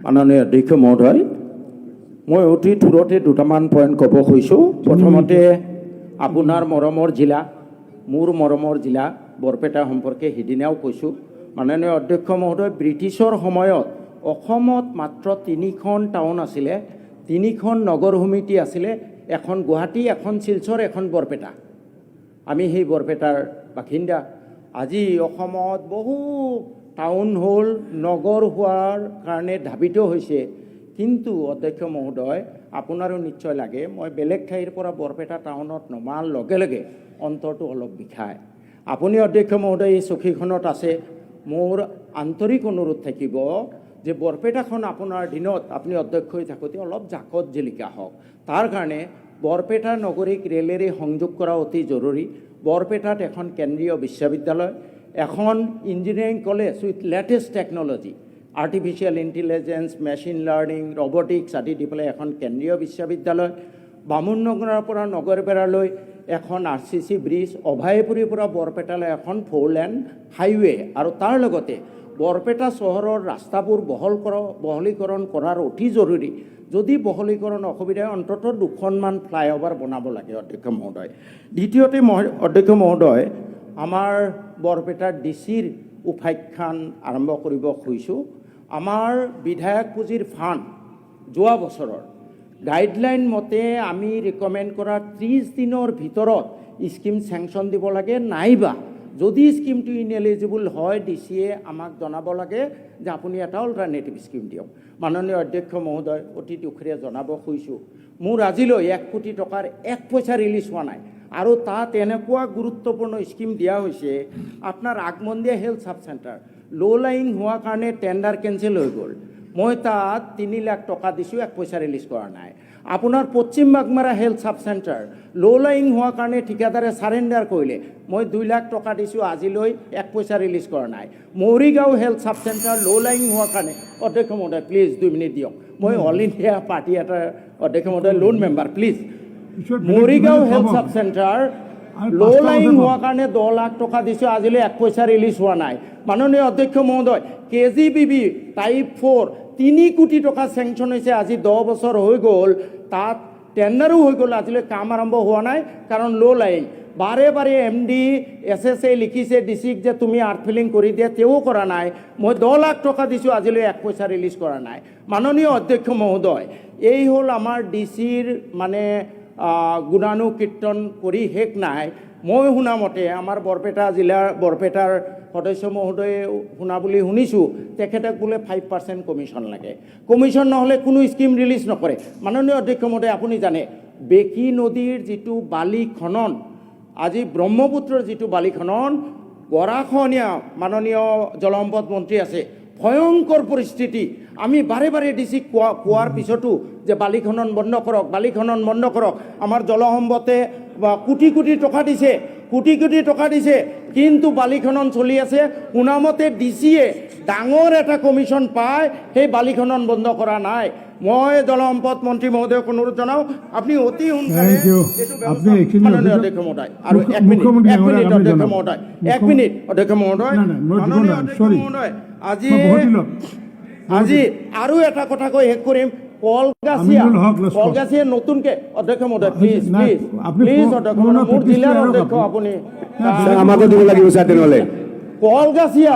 মাননীয় অধ্যক্ষ মহোদয়, মই অতি থূৰতে দুটামান পইণ্ট ক'ব খুজিছোঁ। প্ৰথমতে আপোনাৰ মৰমৰ জিলা, মোৰ মৰমৰ জিলা বৰপেটা সম্পৰ্কে সিদিনাও কৈছোঁ। মাননীয় অধ্যক্ষ মহোদয়, ব্ৰিটিছৰ সময়ত অসমত মাত্ৰ 3খন টাউন আছিলে, 3খন নগৰ সমিতি আছিলে, এখন গুৱাহাটী, এখন শিলচৰ, এখন বৰপেটা। আমি সেই বৰপেটাৰ বাসিন্দা। আজি অসমত বহু টাউন হ'ল, নগৰ হোৱাৰ কাৰণে ধাবিত হৈছে। কিন্তু অধ্যক্ষ মহোদয়, আপোনাৰো নিশ্চয় লাগে, মই বেলেগ ঠাইৰ পৰা বৰপেটা টাউনত নমাৰ লগে লগে অন্তৰটো অলপ বিষায়। আপুনি অধ্যক্ষ মহোদয় এই চকীখনত আছে, মোৰ আন্তৰিক অনুৰোধ থাকিব যে বৰপেটাখন আপোনাৰ দিনত আপুনি অধ্যক্ষ হৈ থাকোঁতে অলপ জাকত জিলিকা হওক। তাৰ কাৰণে বৰপেটা নগৰীক ৰেলেৰে সংযোগ কৰা অতি জৰুৰী। বৰপেটাত এখন কেন্দ্ৰীয় বিশ্ববিদ্যালয়, এখন engineering college with latest technology, artificial intelligence, machine learning, robotics আদি দি পেলাই এখন কেন্দ্ৰীয় বিশ্ববিদ্যালয়, বামুণনগৰৰ পৰা নগৰবেৰালৈ এখন RCC ব্ৰিজ, অভয়পুৰীৰ পৰা বৰপেটালৈ এখন 4 লেন হাইৱে, আৰু তাৰ লগতে বৰপেটা চহৰৰ ৰাস্তাবোৰ বহলীকৰণ কৰাৰ অতি জৰুৰী। যদি বহলীকৰণ অসুবিধা অন্ততঃ 2খনমান ফ্লাইঅভাৰ বনাব লাগে অধ্যক্ষ মহোদয়। দ্বিতীয়তে অধ্যক্ষ মহোদয়, আমাৰ বৰপেটাৰ ডিচিৰ উপাখ্যান আৰম্ভ কৰিব খুজিছোঁ। আমাৰ বিধায়ক পুঁজিৰ ফাণ্ড যোৱা বছৰৰ গাইডলাইন মতে আমি ৰিকমেণ্ড কৰা 30 দিনৰ ভিতৰত স্কিম চেংচন দিব লাগে, নাইবা যদি স্কিমটো ইনএলিজিবল হয় ডিচিয়ে আমাক জনাব লাগে যে আপুনি এটা অল্টাৰনেটিভ স্কিম দিয়ক। মাননীয় অধ্যক্ষ মহোদয়, অতি দুখেৰে জনাব খুজিছোঁ, মোৰ আজিলৈ 1 কোটি টকাৰ 1 পইচা ৰিলিজ হোৱা নাই। আৰু তাত এনেকুৱা গুৰুত্বপূৰ্ণ স্কিম দিয়া হৈছে, আপোনাৰ আগমন্দিয়া হেল্থ ছাব চেণ্টাৰ ল' লাইং হোৱাৰ কাৰণে টেণ্ডাৰ কেঞ্চেল হৈ গ'ল। মই তাত 3 লাখ টকা দিছোঁ, 1 পইচা ৰিলিজ কৰা নাই। আপোনাৰ পশ্চিম বাগমাৰা হেল্থ ছাব চেণ্টাৰ ল' লাইং হোৱাৰ কাৰণে ঠিকাদাৰে চাৰেণ্ডাৰ কৰিলে, মই 2 লাখ টকা দিছোঁ, আজিলৈ 1 পইচা ৰিলিজ কৰা নাই। মৰিগাঁও হেল্থ ছাব চেণ্টাৰ ল' লাইং হোৱাৰ কাৰণে, অধ্যক্ষ মহোদয় প্লিজ 2 মিনিট দিয়ক, মই অল ইণ্ডিয়া পাৰ্টি এটাৰ অধ্যক্ষ মহোদয় loan member, please. Morigaon health sub centre ল' লাইং হোৱাৰ কাৰণে 10 লাখ টকা দিছোঁ, আজিলৈ 1 পইচা ৰিলিজ হোৱা নাই। মাননীয় অধ্যক্ষ মহোদয়, KGBB টাইপ 4 3 কোটি টকা চেংচন হৈছে, আজি 10 বছৰ হৈ গ'ল, তাত টেণ্ডাৰো হৈ গ'ল, আজিলৈ কাম আৰম্ভ হোৱা নাই, কাৰণ ল' লাইং। বাৰে বাৰে MD SSA লিখিছে ডিচিক যে তুমি আৰ্থ ফিলিং কৰি দিয়া, তেওঁ কৰা নাই। মই 10 লাখ টকা দিছোঁ, আজিলৈ 1 পইচা ৰিলিজ কৰা নাই। মাননীয় অধ্যক্ষ মহোদয়, এই হ'ল আমাৰ ডিচিৰ মানে গুণানুকীৰ্তন কৰি শেষ নাই। মই শুনামতে আমাৰ বৰপেটা জিলাৰ বৰপেটাৰ সদস্য মহোদয়ে শুনা বুলি শুনিছোঁ, তেখেতক বোলে 5% কমিশ্যন লাগে। কমিশ্যন নহ'লে কোনো স্কিম ৰিলিজ নকৰে। মাননীয় অধ্যক্ষ মহোদয়, আপুনি জানে বেকী নদীৰ যিটো বালি খনন, আজি ব্ৰহ্মপুত্ৰৰ যিটো বালি খনন, গৰাখহনীয়া, মাননীয় জলসম্পদ মন্ত্ৰী আছে, ভয়ংকৰ পৰিস্থিতি। আমি বাৰে বাৰে ডিচিক কোৱাৰ পিছতো যে বালি খনন বন্ধ কৰক, বালি খনন বন্ধ কৰক। আমাৰ জলসম্পদে কোটি কোটি টকা দিছে, কোটি কোটি টকা দিছে, কিন্তু বালি খনন চলি আছে। শুনামতে ডিচিয়ে ডাঙৰ এটা কমিশ্যন পায়, সেই বালি খনন বন্ধ কৰা নাই। মই জলসম্পদ মন্ত্ৰী মহোদয়ক অনুৰোধ জনাওঁ, আপুনি অতি সোনকালে মাননীয় অধ্যক্ষ মহোদয়, আৰু 1 মিনিট অধ্যক্ষ মহোদয়, 1 মিনিট অধ্যক্ষ মহোদয়, মাননীয় অধ্যক্ষ মহোদয়, আজি আৰু এটা কথা কৈ শেষ কৰিম। কলগাছিয়া নতুনকে, অধ্যক্ষ মহোদয় প্লিজ প্লিজ প্লিজ, অধ্যক্ষ মহোদয়, মোৰ জিলাৰ অধ্যক্ষ আপুনি আমাকো দিব লাগিব, কলগাছিয়া